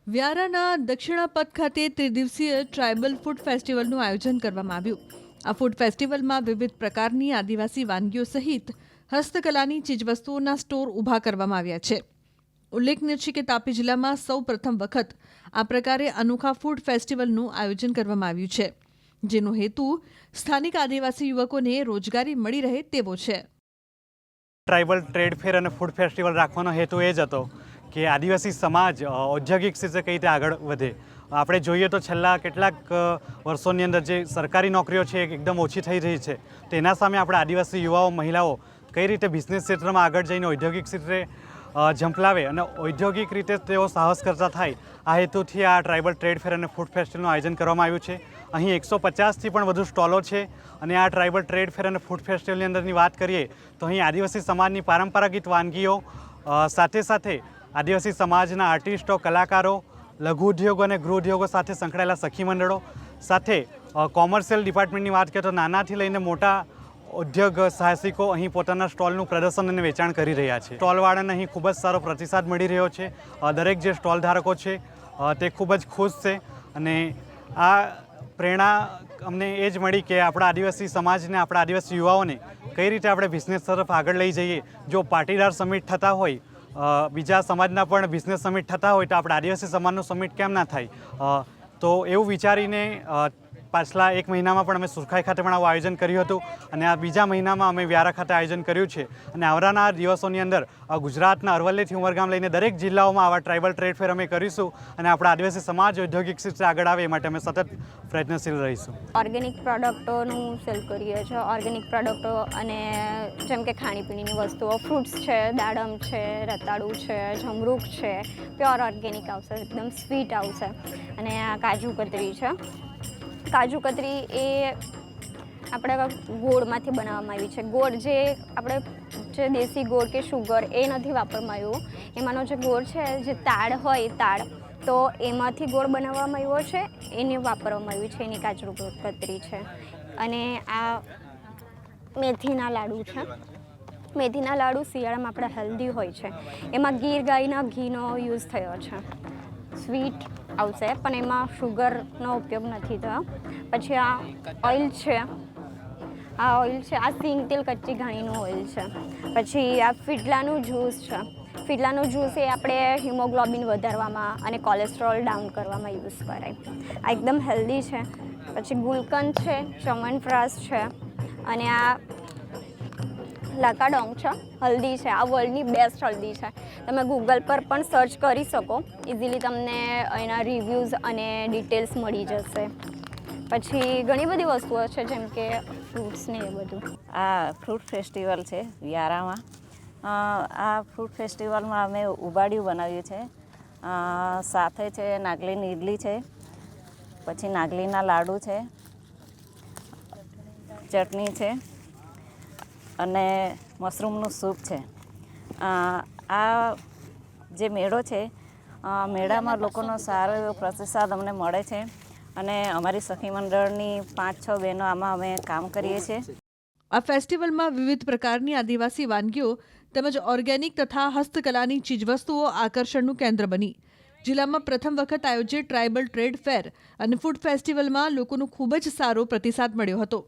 વ્યારાના દક્ષિણાપથ ખાતે ત્રિદિવસીય tribal food ફેસ્ટિવલનું આયોજન કરવામાં આવ્યું। આ ફૂડ ફેસ્ટિવલમાં વિવિધ પ્રકારની આદિવાસી વાનગીઓ સહિત હસ્તકલાની ચીજવસ્તુઓના સ્ટોર ઊભા કરવામાં આવ્યા છે। ઉલ્લેખનીય છે કે તાપી જિલ્લામાં સૌ પ્રથમ વખત આ પ્રકારે અનોખા ફૂડ ફેસ્ટિવલનું આયોજન કરવામાં આવ્યું છે, જેનો હેતુ સ્થાનિક આદિવાસી યુવકોને રોજગારી મળી રહે તેવો છે। ટ્રાઇબલ ટ્રેડ ફેર અને ફૂડ ફેસ્ટિવલ રાખવાનો હેતુ એ જ હતો કે આદિવાસી સમાજ ઔદ્યોગિક રીતે કઈ રીતે આગળ વધે। આપણે જોઈએ તો છેલ્લા કેટલાક વર્ષોની અંદર જે સરકારી નોકરીઓ છે એકદમ ઓછી થઈ રહી છે, તેના સામે આપણે આદિવાસી યુવાઓ મહિલાઓ કઈ રીતે બિઝનેસ ક્ષેત્રમાં આગળ જઈને ઔદ્યોગિક ક્ષેત્રે ઝંપલાવે અને ઔદ્યોગિક રીતે તેઓ સાહસ કરતા થાય, આ હેતુથી આ ટ્રાઇબલ ટ્રેડ ફેર અને ફૂડ ફેસ્ટિવલનું આયોજન કરવામાં આવ્યું છે। અહીં 150થી પણ વધુ સ્ટોલો છે અને આ ટ્રાઇબલ ટ્રેડ ફેર અને ફૂડ ફેસ્ટિવલની અંદરની વાત કરીએ તો અહીં આદિવાસી સમાજની પારંપરાગત વાનગીઓ સાથે સાથે આદિવાસી સમાજના આર્ટિસ્ટો, કલાકારો, લઘુ ઉદ્યોગો અને ગૃહ ઉદ્યોગો સાથે સંકળાયેલા સખી મંડળો સાથે કોમર્શિયલ ડિપાર્ટમેન્ટની વાત કરીએ તો નાનાથી લઈને મોટા ઉદ્યોગ સાહસિકો અહીં પોતાના સ્ટોલનું પ્રદર્શન અને વેચાણ કરી રહ્યા છે। સ્ટોલવાળાને અહીં ખૂબ જ સારો પ્રતિસાદ મળી રહ્યો છે। દરેક જે સ્ટોલ ધારકો છે તે ખૂબ જ ખુશ છે અને આ પ્રેરણા અમને એ જ મળી કે આપણા આદિવાસી સમાજને, આપણા આદિવાસી યુવાઓને કઈ રીતે આપણે બિઝનેસ તરફ આગળ લઈ જઈએ। જો પાટીદાર સમિટ થતા હોય, બીજા સમાજના પણ બિઝનેસ સમિટ થતા હોય તો આપણે આદિવાસી સમાજનું સમિટ કેમ ના થાય। તો એવું વિચારીને પાછલા એક મહિનામાં પણ અમે સુરખાઈ ખાતે પણ આવું આયોજન કર્યું હતું અને આ બીજા મહિનામાં અમે વ્યારા ખાતે આયોજન કર્યું છે અને આવનારા દિવસોની અંદર ગુજરાતના અરવલ્લીથી ઉમરગામ લઈને દરેક જિલ્લાઓમાં આવા ટ્રાઇબલ ટ્રેડ ફેર અમે કરીશું અને આપણા આદિવાસી સમાજ ઔદ્યોગિક ક્ષેત્રે આગળ આવે એ માટે અમે સતત પ્રયત્નશીલ રહીશું। ઓર્ગેનિક પ્રોડક્ટોનું સેલ કરીએ છીએ। ઓર્ગેનિક પ્રોડક્ટો અને જેમ કે ખાણીપીણીની વસ્તુઓ, ફ્રૂટ્સ છે, દાડમ છે, રતાળુ છે, જમરૂખ છે, પ્યોર ઓર્ગેનિક આવશે, એકદમ સ્વીટ આવશે। અને આ કાજુ કતરી છે। કાજુ કતરી એ આપણે ગોળમાંથી બનાવવામાં આવી છે। ગોળ જે આપણે જે દેશી ગોળ કે શુગર એ નથી વાપરવામાં આવ્યું, એમાંનો જે ગોળ છે, જે તાડ હોય તાડ, તો એમાંથી ગોળ બનાવવામાં આવ્યો છે, એને વાપરવામાં આવ્યું છે, એની કાજુ કતરી છે। અને આ મેથીના લાડુ છે। મેથીના લાડુ શિયાળામાં આપણે હેલ્ધી હોય છે, એમાં ગીર ગાયના ઘીનો યુઝ થયો છે। સ્વીટ આવશે પણ એમાં શુગરનો ઉપયોગ નથી થયો। પછી આ ઓઇલ છે, આ ઓઇલ છે, આ સિંગ તેલ કચ્ચી ઘાણીનું ઓઇલ છે। પછી આ ફીડલાનું જ્યુસ છે। ફીડલાનું જ્યુસ એ આપણે હિમોગ્લોબિન વધારવામાં અને કોલેસ્ટ્રોલ ડાઉન કરવામાં યુઝ કરાય। આ એકદમ હેલ્ધી છે। પછી ગુલકંદ છે, ચ્યવનપ્રાશ છે અને આ લાકાડોંગ છે, હલ્દી છે। આ વર્લ્ડની બેસ્ટ હલ્દી છે। તમે ગૂગલ પર પણ સર્ચ કરી શકો, ઇઝીલી તમને એના રિવ્યૂઝ અને ડિટેલ્સ મળી જશે। પછી ઘણી બધી વસ્તુઓ છે જેમ કે ફ્રૂટ્સ ને એ બધું। આ ફ્રૂટ ફેસ્ટિવલ છે વ્યારામાં। આ ફ્રૂટ ફેસ્ટિવલમાં અમે ઉબાડિયું બનાવ્યું છે, સાથે છે નાગલીની ઇડલી છે, પછી નાગલીના લાડુ છે, ચટણી છે અને મશરૂમનું સૂપ છે। આ જે મેળો છે, મેળામાં લોકોનો સારો એવો પ્રતિસાદ અમને મળે છે અને અમારી સખી મંડળની 5-6 બહેનો આમાં અમે કામ કરીએ છીએ। આ ફેસ્ટિવલમાં વિવિધ પ્રકારની આદિવાસી વાનગીઓ તેમજ ઓર્ગેનિક તથા હસ્તકલાની ચીજવસ્તુઓ આકર્ષણનું કેન્દ્ર બની। જિલ્લામાં પ્રથમ વખત આયોજિત ટ્રાઇબલ ટ્રેડ ફેર અને ફૂડ ફેસ્ટિવલમાં લોકોનો ખૂબ જ સારો પ્રતિસાદ મળ્યો હતો।